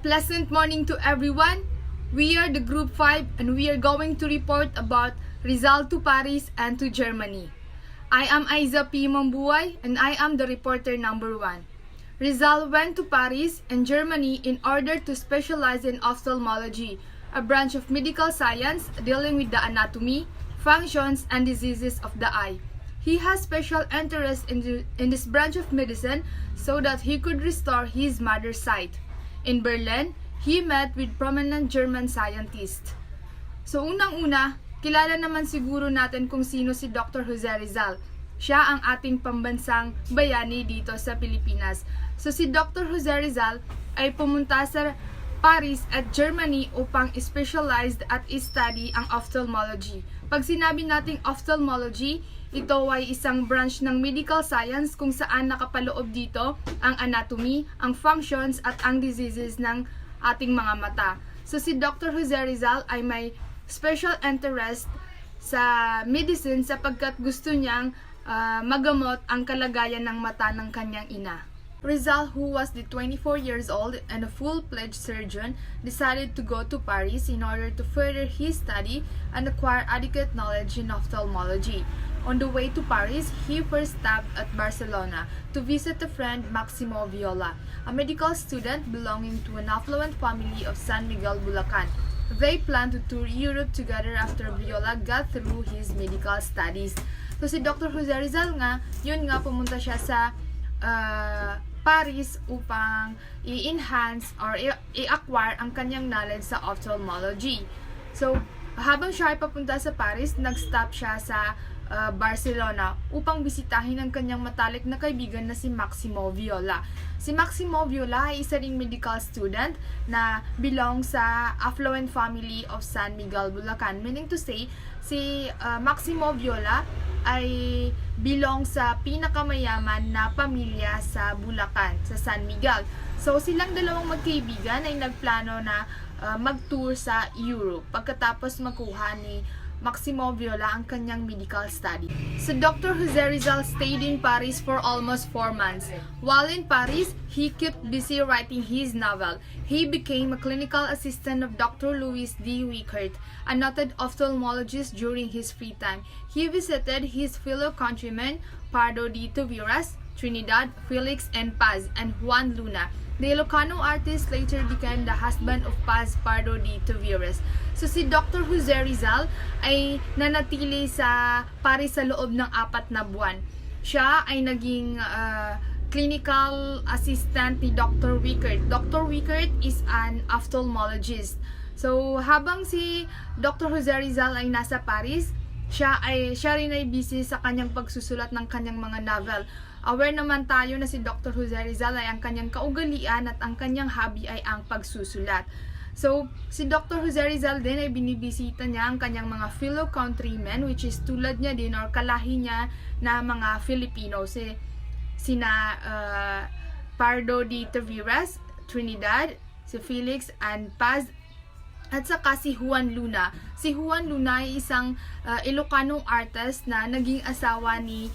pleasant morning to everyone. We are the Group 5 and we are going to report about Rizal to Paris and to Germany. I am Aiza P. Mambuay and I am the reporter number 1. Rizal went to Paris and Germany in order to specialize in ophthalmology, a branch of medical science dealing with the anatomy, functions, and diseases of the eye. He has special interest in this branch of medicine so that he could restore his mother's sight. In Berlin, he met with prominent German scientists. So unang-una, kilala naman siguro natin kung sino si Dr. Jose Rizal. Siya ang ating pambansang bayani dito sa Pilipinas. So si Dr. Jose Rizal ay pumunta sa Paris at Germany upang specialized at study ang ophthalmology. Pag sinabi nating ophthalmology, ito ay isang branch ng medical science kung saan nakapaloob dito ang anatomy, ang functions at ang diseases ng ating mga mata. So si Dr. Jose Rizal ay may special interest sa medicine sapagkat gusto niyang magamot ang kalagayan ng mata ng kanyang ina. Rizal, who was 24 years old and a full-fledged surgeon, decided to go to Paris in order to further his study and acquire adequate knowledge in ophthalmology. On the way to Paris, he first stopped at Barcelona to visit a friend, Maximo Viola, a medical student belonging to an affluent family of San Miguel, Bulacan. They planned to tour Europe together after Viola got through his medical studies. So si Dr. Jose Rizal nga, yun nga pumunta siya sa Paris upang i-enhance or i-acquire ang kanyang knowledge sa ophthalmology. So, habang siya ay papunta sa Paris, nag-stop siya sa Barcelona upang bisitahin ang kanyang matalik na kaibigan na si Maximo Viola. Si Maximo Viola ay isa ring medical student na belong sa affluent family of San Miguel, Bulacan. Meaning to say, si Maximo Viola ay belong sa pinakamayaman na pamilya sa Bulacan, sa San Miguel. So silang dalawang magkaibigan ay nagplano na mag-tour sa Europe pagkatapos makuha ni Maximo Viola ang kanyang medical study. So Dr. Jose Rizal stayed in Paris for almost 4 months. While in Paris, he kept busy writing his novel. He became a clinical assistant of Dr. Louis D. Wickert, a noted ophthalmologist during his free time. He visited his fellow countrymen Pardo de Tavieras, Trinidad, Felix and Paz, and Juan Luna. The Ilocano artist later became the husband of Paz Pardo de Tavieras. So si Dr. Jose Rizal ay nanatili sa Paris sa loob ng 4 na buwan. Siya ay naging clinical assistant ni Dr. Wickert. Dr. Wickert is an ophthalmologist. So habang si Dr. Jose Rizal ay nasa Paris, siya rin ay busy sa kanyang pagsusulat ng kanyang mga novel. Aware naman tayo na si Dr. Jose Rizal ay ang kanyang kaugalian at ang kanyang hobby ay ang pagsusulat. So, si Dr. Jose Rizal din ay binibisita niya ang kanyang mga fellow countrymen, which is tulad niya din or kalahi niya na mga Filipino. Sina Pardo de Tavieras, Trinidad, si Felix and Paz, at saka si Juan Luna. Si Juan Luna ay isang Ilocano artist na naging asawa ni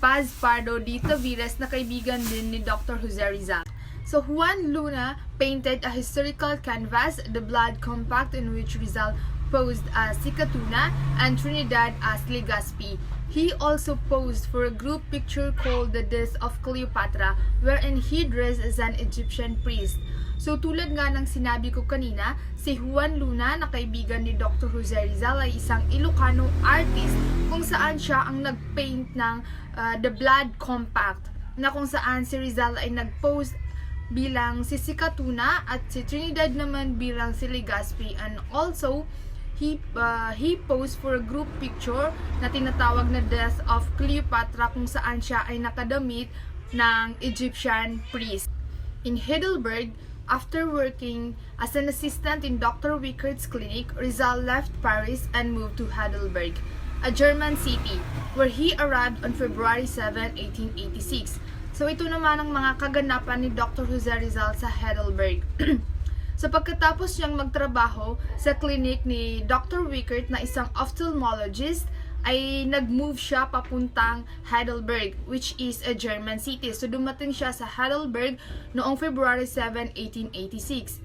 Paz Pardo de Tavieras na kaibigan din ni Dr. Jose Rizal. So Juan Luna painted a historical canvas, The Blood Compact, in which Rizal posed as Sikatuna and Trinidad as Legazpi. He also posed for a group picture called The Death of Cleopatra, wherein he dressed as an Egyptian priest. So tulad nga ng sinabi ko kanina, si Juan Luna na kaibigan ni Dr. Jose Rizal ay isang Ilocano artist kung saan siya ang nagpaint ng The Blood Compact, na kung saan si Rizal ay nagpose bilang si Sikatuna at si Trinidad naman bilang si Legazpi, and also he posed for a group picture na tinatawag na Death of Cleopatra kung saan siya ay nakadamit ng Egyptian priest. In Heidelberg, after working as an assistant in Dr. Wickert's clinic, Rizal left Paris and moved to Heidelberg, a German city, where he arrived on February 7, 1886. So ito naman ang mga kaganapan ni Dr. Jose Rizal sa Heidelberg. So pagkatapos niyang magtrabaho sa clinic ni Dr. Wickert na isang ophthalmologist, ay nag-move siya papuntang Heidelberg, which is a German city. So dumating siya sa Heidelberg noong February 7, 1886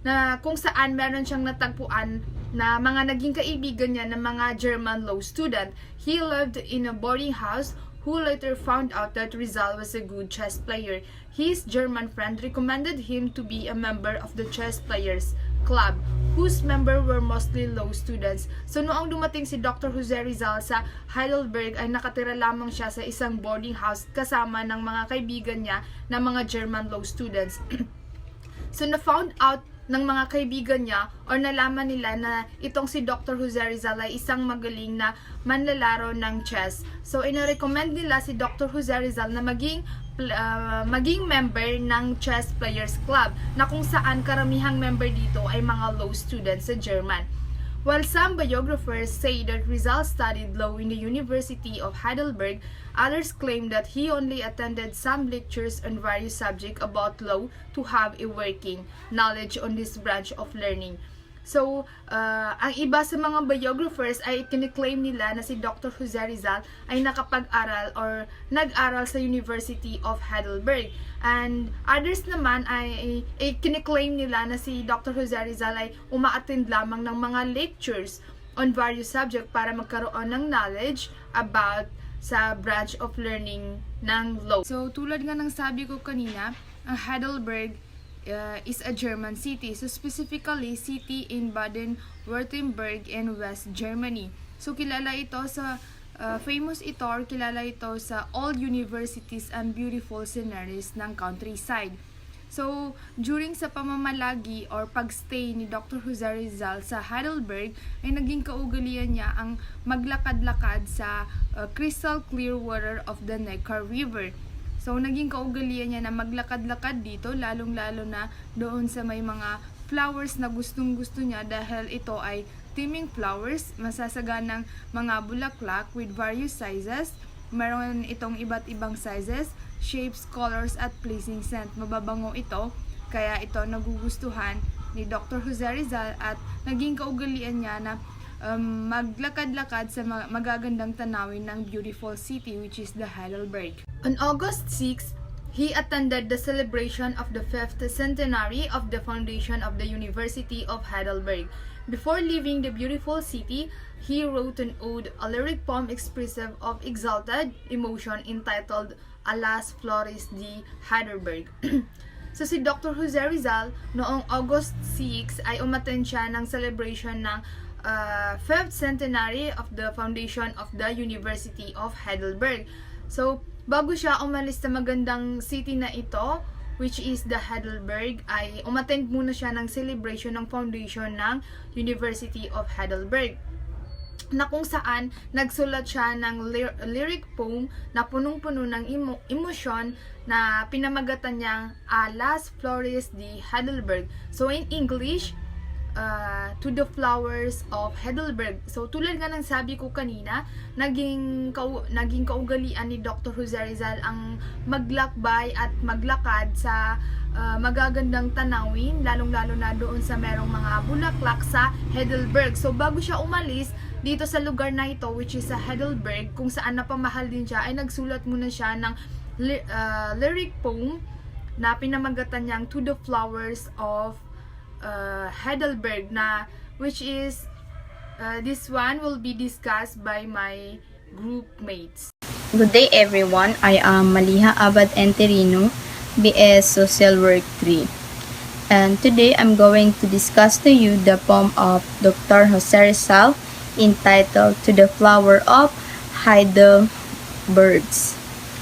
na kung saan meron siyang natagpuan na mga naging kaibigan niya ng mga German law student. He lived in a boarding house who later found out that Rizal was a good chess player. His German friend recommended him to be a member of the chess players club, whose member were mostly law students. So noong dumating si Dr. Jose Rizal sa Heidelberg ay nakatira lamang siya sa isang boarding house kasama ng mga kaibigan niya na mga German law students. So na-found out ng mga kaibigan niya or nalaman nila na itong si Dr. Jose Rizal ay isang magaling na manlalaro ng chess. So ina-recommend nila si Dr. Jose Rizal na maging member ng Chess Players Club na kung saan karamihang member dito ay mga law students sa German. While some biographers say that Rizal studied law in the University of Heidelberg, others claim that he only attended some lectures on various subjects about law to have a working knowledge on this branch of learning. So, ang iba sa mga biographers ay kiniklaim nila na si Dr. Jose Rizal ay nakapag-aral or nag-aral sa University of Heidelberg. And others naman ay kiniklaim nila na si Dr. Jose Rizal ay uma-attend lamang ng mga lectures on various subjects para magkaroon ng knowledge about sa branch of learning ng law. So, tulad nga ng sabi ko kanina, ang Heidelberg is a German city. So specifically, city in Baden-Württemberg in West Germany. So kilala ito sa famous ito or kilala ito sa all universities and beautiful sceneries ng countryside. So during sa pamamalagi or pagstay ni Dr. Jose Rizal sa Heidelberg ay naging kaugalian niya ang maglakad-lakad sa crystal clear water of the Neckar River. So, naging kaugalian niya na maglakad-lakad dito, lalong-lalo na doon sa may mga flowers na gustong-gusto niya dahil ito ay teeming flowers, masasaganang mga bulaklak with various sizes. Meron itong iba't ibang sizes, shapes, colors, at pleasing scent. Mababango ito, kaya ito nagugustuhan ni Dr. Jose Rizal at naging kaugalian niya na maglakad-lakad sa magagandang tanawin ng beautiful city which is the Heidelberg. On August 6, he attended the celebration of the 5th centenary of the foundation of the University of Heidelberg. Before leaving the beautiful city, he wrote an ode, a lyric poem expressive of exalted emotion entitled Alas Flores de Heidelberg. So si Dr. Jose Rizal noong August 6 ay umattend siya ng celebration ng 5th centenary of the foundation of the University of Heidelberg. So, bago siya umalis sa magandang city na ito, which is the Heidelberg, ay umattend muna siya ng celebration ng foundation ng University of Heidelberg, na kung saan nagsulat siya ng lyric poem na punong-puno ng emosyon na pinamagatan niyang Las Flores de Heidelberg. So, in English, to the flowers of Heidelberg. So tulad nga ng sabi ko kanina, naging kaugalian ni Dr. Jose Rizal ang maglakbay at maglakad sa magagandang tanawin, lalong-lalo na doon sa merong mga bulaklak sa Heidelberg. So bago siya umalis dito sa lugar na ito, which is sa Heidelberg, kung saan napamahal din siya, ay nagsulat muna siya ng lyric poem na pinamagatan niyang To the Flowers of Heidelberg, na which is this one will be discussed by my group mates. Good day everyone, I am Maliha Abad Enterino, BS Social Work 3, and today I'm going to discuss to you the poem of Dr. Jose Rizal entitled To the Flower of Heidelberg.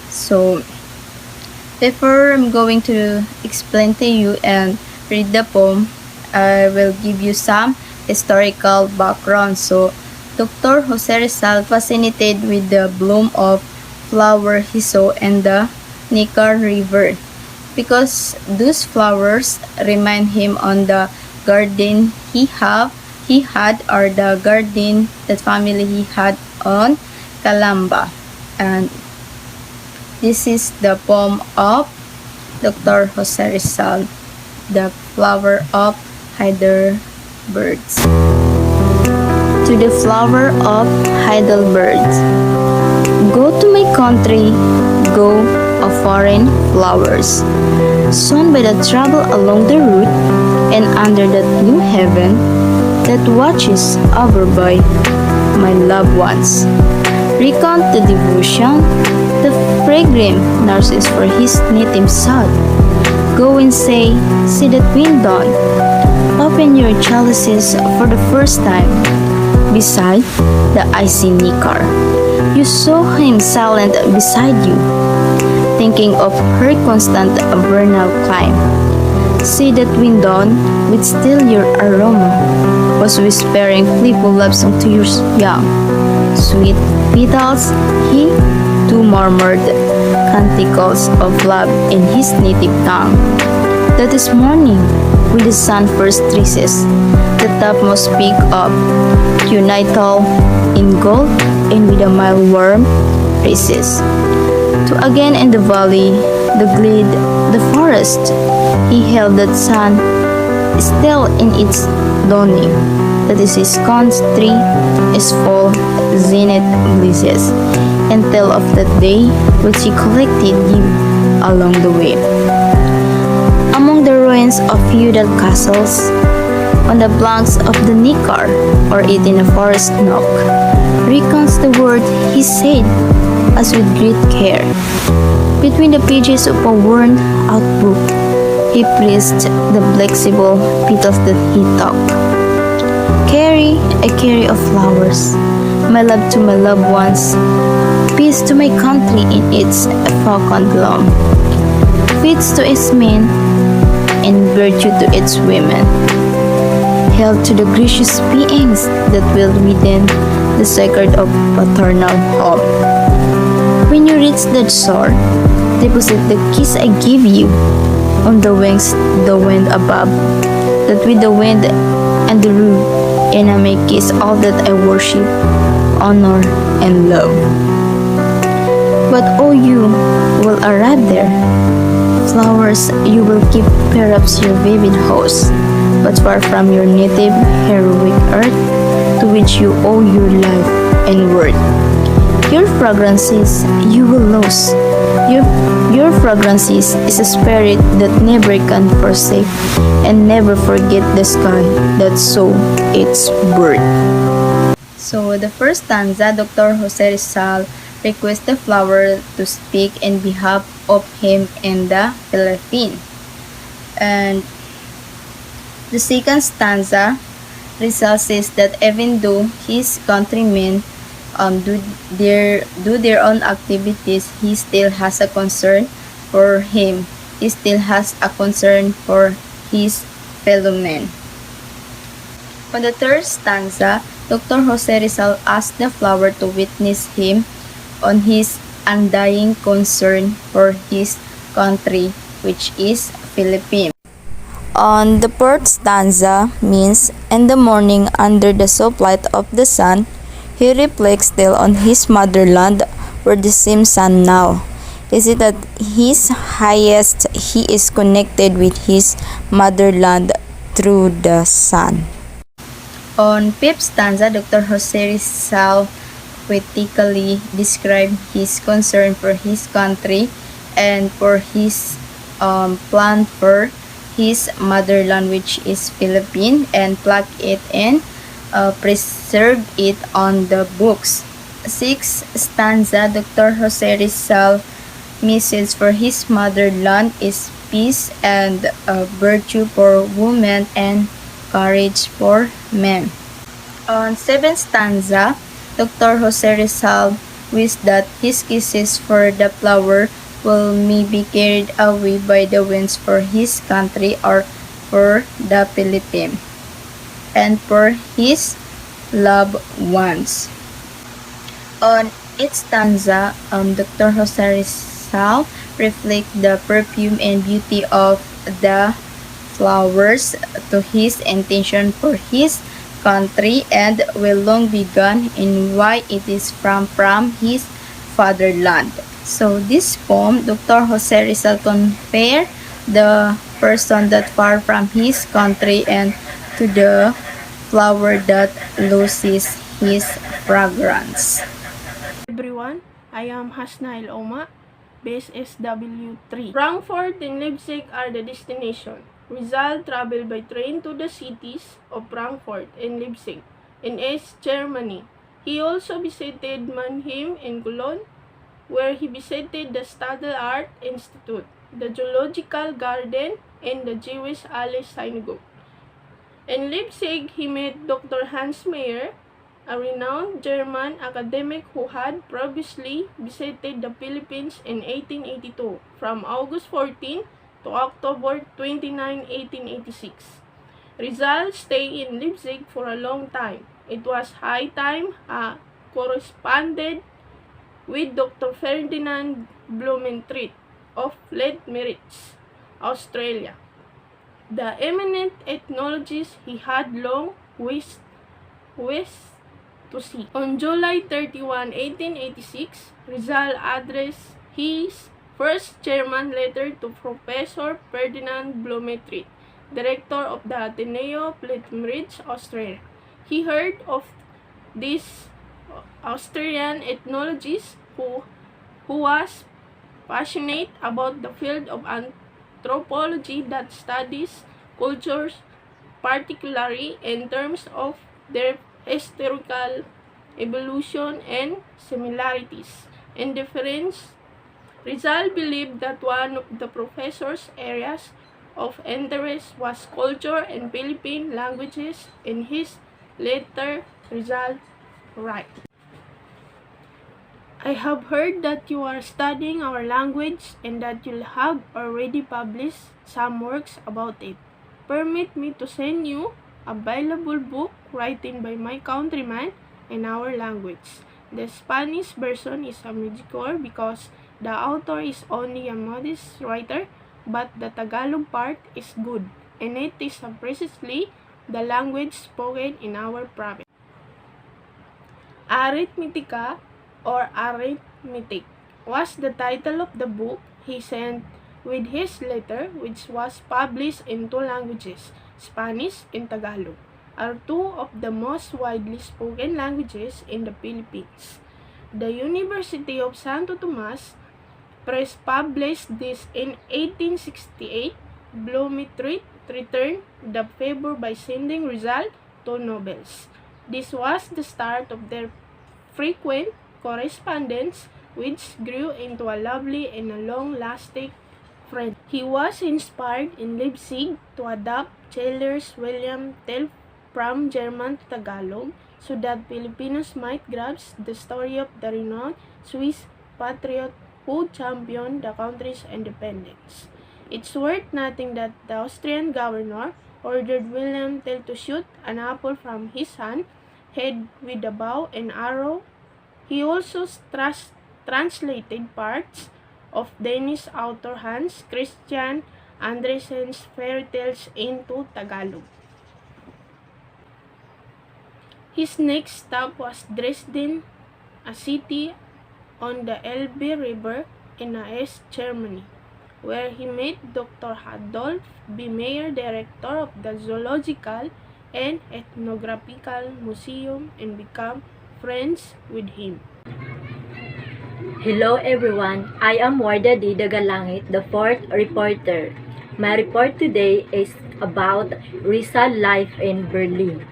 So before I'm going to explain to you and read the poem, I will give you some historical background. So, Dr. Jose Rizal fascinated with the bloom of flower he saw in the Neckar River because those flowers remind him on the garden he had or the garden that family he had on Calamba. And this is the poem of Dr. Jose Rizal, The Flower of Heidelberg. to the flower of Heidelberg. Go to my country, go of foreign flowers. Sown by the travel along the route and under that new heaven that watches over by my loved ones. Recount the devotion the pilgrim nurses for his native south. Go and say, see that wind dawn. Open your chalices for the first time. Beside the icy Nicar, you saw him silent beside you, thinking of her constant vernal climb. See that wind dawn with still your aroma was whispering playful love song to your young. Sweet petals, he too murmured canticles of love in his native tongue. That is morning, with the sun first traces the topmost peak of Unital in gold and with a mild warm races. To again in the valley, the glade, the forest, he held that sun still in its dawning. That is his country is full zenith blisses, and tell of that day which he collected you along the way. Among the ruins of feudal castles, on the banks of the Nicar, or it in a forest nook, recounts the word he said, as with great care. Between the pages of a worn-out book, he pressed the flexible petals that he took. Carry, I carry of flowers, my love to my loved ones, peace to my country in its fecund gloom, peace to its men, and virtue to its women. Hail to the gracious beings that will within the sacred of paternal home. When you reach that shore, deposit the kiss I give you on the wings, the wind above, that with the wind and the rue, and I may kiss all that I worship, honor, and love. But oh, you will arrive there. Flowers you will keep perhaps your vivid host, but far from your native heroic earth, to which you owe your life and worth. Your fragrances you will lose. Your fragrances is a spirit that never can forsake and never forget the sky that saw its birth. So the first stanza, Dr. Jose Rizal requests the flower to speak in behalf of him in the Philippines. And the second stanza, Rizal says that even though his countrymen do their own activities, he still has a concern for him. He still has a concern for his fellow men. On the third stanza, Dr. Jose Rizal asked the flower to witness him on his undying concern for his country, which is Philippines. On the fourth stanza means, in the morning under the soft light of the sun, he reflects still on his motherland where the same sun now. Is it at his highest he is connected with his motherland through the sun? On fifth stanza, Dr. Jose Rizal poetically described his concern for his country and for his plan for his motherland, which is Philippines, and plug it in, preserve it on the books. Sixth stanza, Dr. Jose Rizal message for his motherland is peace and virtue for women and courage for men. On seventh stanza, Dr. Jose Rizal wished that his kisses for the flower will maybe carried away by the winds for his country or for the Philippines and for his loved ones. On each stanza, Dr. Jose Rizal reflect the perfume and beauty of the flowers to his intention for his country and will long begun in why it is from his fatherland. So this poem, Dr. Jose Rizal compare the person that far from his country and to the flower that loses his fragrance. Everyone, I am Hasnail Oma, base SW3. Frankfurt and Leipzig are the destination. Rizal traveled by train to the cities of Frankfurt and Leipzig in East Germany. He also visited Mannheim and Cologne, where he visited the Stadel Art Institute, the Zoological Garden, and the Jewish Alley Synagogue. In Leipzig, he met Dr. Hans Meyer, a renowned German academic who had previously visited the Philippines in 1882, from August 14 to October 29, 1886. Rizal stayed in Leipzig for a long time. It was high time he corresponded with Dr. Ferdinand Blumentritt of Leitmeritz, Australia. The eminent ethnologist he had long wished to see. On July 31, 1886, Rizal addressed his first German letter to Professor Ferdinand Blumentritt, director of the Ateneo of Leitmeritz, Australia. He heard of this Australian ethnologist who was passionate about the field of anthropology that studies cultures, particularly in terms of their historical evolution and similarities. In difference, Rizal believed that one of the professor's areas of interest was culture and Philippine languages. In his letter, Rizal writes, I have heard that you are studying our language and that you have already published some works about it. Permit me to send you a valuable book written by my countryman in our language. The Spanish version is a mediocre because the author is only a modest writer, but the Tagalog part is good, and it is precisely the language spoken in our province. Arithmetica or Arithmetic was the title of the book he sent with his letter, which was published in two languages, Spanish and Tagalog, are two of the most widely spoken languages in the Philippines. The University of Santo Tomas Press published this in 1868. Blumentritt returned the favor by sending Rizal two novels. This was the start of their frequent correspondence, which grew into a lovely and a long-lasting friendship. He was inspired in Leipzig to adapt Cheller's William Tell from German to Tagalog so that Filipinos might grasp the story of the renowned Swiss patriot who championed the country's independence. It's worth noting that the Austrian governor ordered William Tell to shoot an apple from his hand, head with a bow and arrow. He also translated parts of Danish author Hans Christian Andersen's fairy tales into Tagalog. His next stop was Dresden, a city on the Elbe River in East Germany, where he met Dr. Adolf B. Meyer, director of the Zoological and Ethnographical Museum, and became friends with him. Hello everyone, I am Warda D. Dagalangit, the fourth reporter. My report today is about Rizal life in Berlin.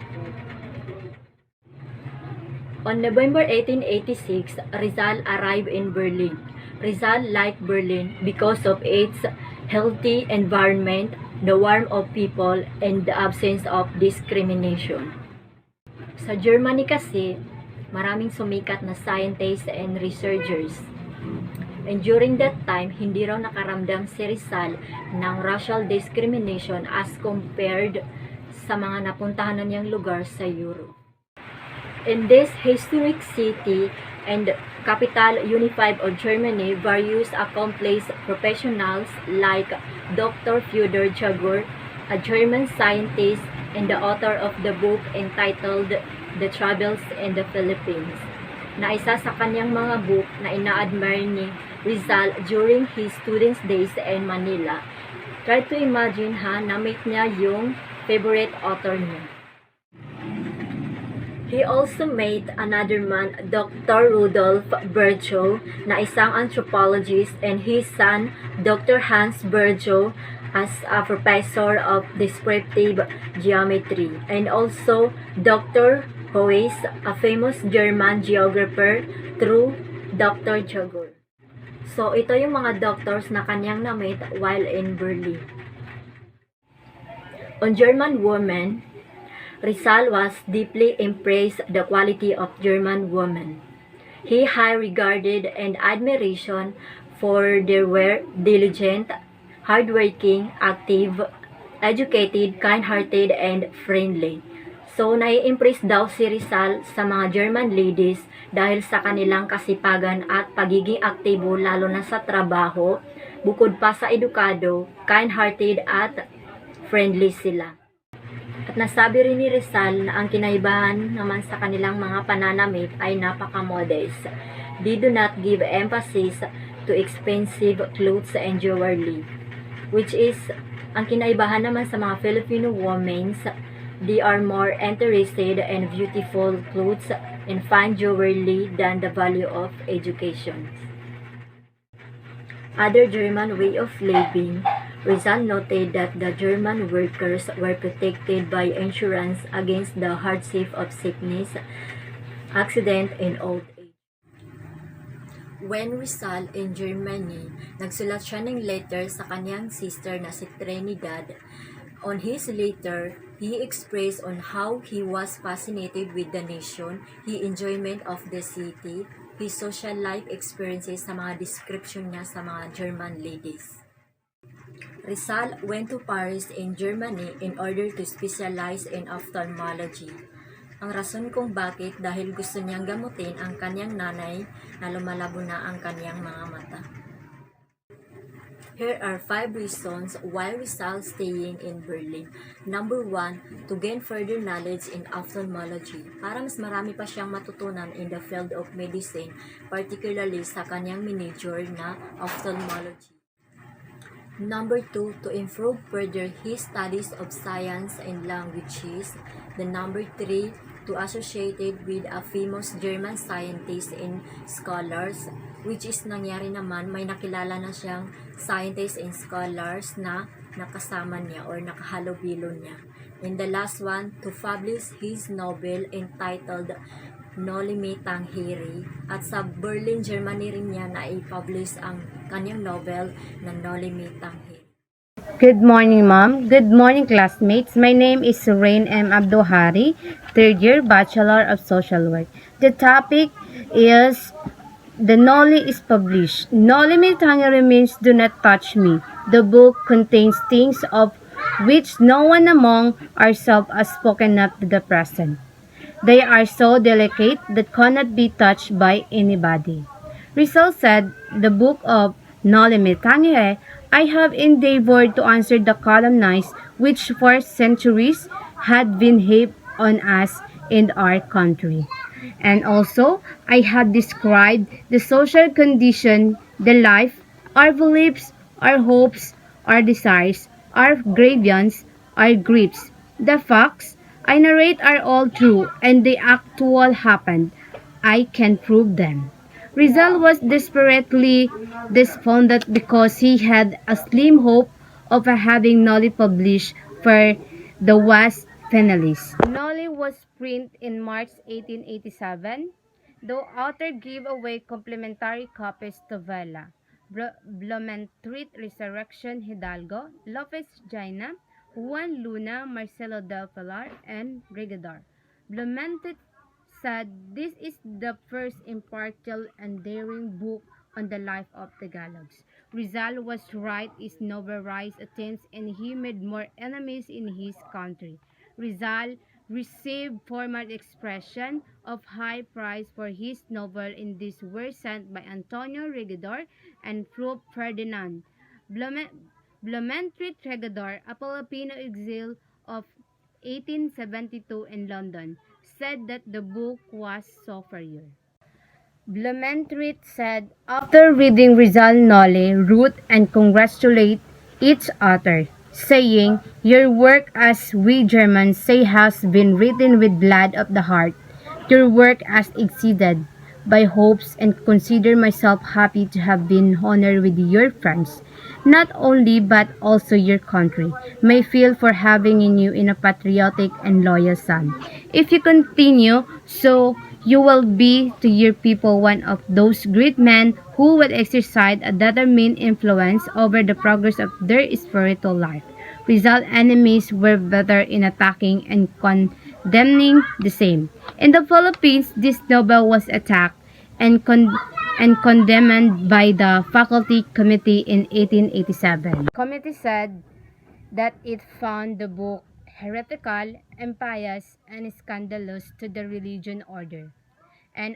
On November 1886, Rizal arrived in Berlin. Rizal liked Berlin because of its healthy environment, the warmth of people, and the absence of discrimination. Sa Germany kasi, maraming sumikat na scientists and researchers. And during that time, hindi raw nakaramdam si Rizal ng racial discrimination as compared sa mga napuntahan na niyang lugar sa Europe. In this historic city and capital unified of Germany, various accomplished professionals like Dr. Fyodor Jagur, a German scientist and the author of the book entitled The Travels in the Philippines, na isa sa kanyang mga book na ina-admire ni Rizal during his students days in Manila. Try to imagine na-meet niya yung favorite author niya. He also met another man, Dr. Rudolf Virchow, na isang anthropologist, and his son, Dr. Hans Virchow, as a professor of descriptive geometry, and also Dr. Hoes, a famous German geographer, through Dr. Jogor. So, ito yung mga doctors na kanyang na-meet while in Berlin. On German women, Rizal was deeply impressed the quality of German women. He high regarded and admiration for their were diligent, hardworking, active, educated, kind-hearted, and friendly. So, nai-impress daw si Rizal sa mga German ladies dahil sa kanilang kasipagan at pagiging aktibo lalo na sa trabaho, bukod pa sa edukado, kind-hearted at friendly sila. At nasabi rin ni Rizal na ang kinaibahan naman sa kanilang mga pananamit ay napaka-modest. They do not give emphasis to expensive clothes and jewelry, which is ang kinaibahan naman sa mga Filipino women. They are more interested in beautiful clothes and fine jewelry than the value of education. Other German way of living, Rizal noted that the German workers were protected by insurance against the hardship of sickness, accident, and old age. When Rizal in Germany, nagsulat siya ng letter sa kanyang sister na si Trinidad. On his letter, he expressed on how he was fascinated with the nation, his enjoyment of the city, his social life experiences sa mga description niya sa mga German ladies. Rizal went to Paris in Germany in order to specialize in ophthalmology. Ang rason kung bakit dahil gusto niyang gamutin ang kanyang nanay na lumalabo na ang kanyang mga mata. Here are 5 reasons why Rizal staying in Berlin. Number 1, to gain further knowledge in ophthalmology. Para mas marami pa siyang matutunan in the field of medicine, particularly sa kanyang major na ophthalmology. Number 2, to improve further his studies of science and languages. The number 3, to associated with a famous German scientist and scholars, which is nangyari naman, may nakilala na siyang scientists and scholars na nakasama niya or nakahalubilo niya. And the last one, to publish his novel entitled Noli, Tangere, at sa Berlin, Germany rin niya na i-publish ang kanyang novel na Noli, Tangere. Good morning, Ma'am. Good morning, classmates. My name is Rain M. Abdohari, third year Bachelor of Social Work. The topic is the Noli is published. Noli me tangere means do not touch me. The book contains things of which no one among ourselves has spoken up to the present. They are so delicate that cannot be touched by anybody. Rizal said, the book of Noli me tangere, I have endeavored to answer the calumnies which for centuries had been heaped on us in our country. And also, I have described the social condition, the life, our beliefs, our hopes, our desires, our grievances, our griefs. The facts I narrate are all true and the actual happened. I can prove them. Rizal was desperately despondent because he had a slim hope of having Noli published for the West finalists. Noli was printed in March 1887. The author gave away complimentary copies to Vela, Blumentritt, Resurrection, Hidalgo, Lopez Jaina, Juan Luna, Marcelo del Pilar, and Regador. Blumentritt said this is the first impartial and daring book on the life of Tagalogs. Rizal was right, his novel rise attempts, and he made more enemies in his country. Rizal received formal expression of high praise for his novel, and these were sent by Antonio Regidor and Proof Ferdinand. Blumentritt Regidor, a Filipino exile of 1872 in London, said that the book was superior. Blumentritt said, after reading Rizal Noli, wrote and congratulate its author, saying, your work, as we Germans say, has been written with blood of the heart. Your work has exceeded my hopes and consider myself happy to have been honored with your friends, not only but also your country. May feel for having in you in a patriotic and loyal son. If you continue so, you will be to your people one of those great men who will exercise a determined influence over the progress of their spiritual life. Rizal enemies were better in attacking and condemning the same. In the Philippines, this novel was attacked and, and condemned by the faculty committee in 1887. The committee said that it found the book heretical, impious, and scandalous to the religion order and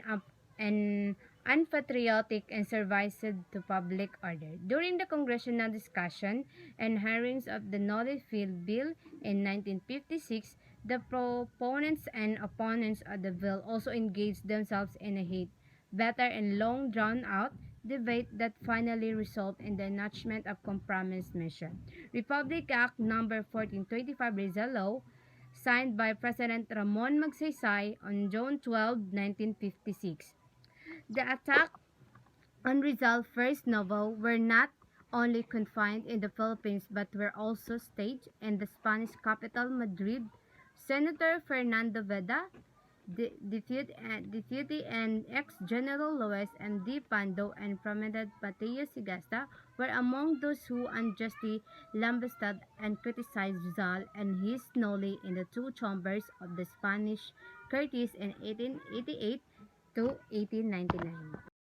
unpatriotic and subversive to public order. During the congressional discussion and hearings of the Noli Field Bill in 1956, the proponents and opponents of the bill also engaged themselves in a heat, better and long drawn out debate that finally resulted in the enactment of compromise measure. Republic Act Number 1425 Rizal Law, signed by President Ramon Magsaysay on June 12, 1956. The attack on Rizal's first novel were not only confined in the Philippines but were also staged in the Spanish capital Madrid. Senator Fernando Veda, Deputy and ex-General Luis M. D. Pando and prominent Pateo Sigasta were among those who unjustly lambasted and criticized Rizal and his Noli in the two chambers of the Spanish Curtis in 1888 to 1899.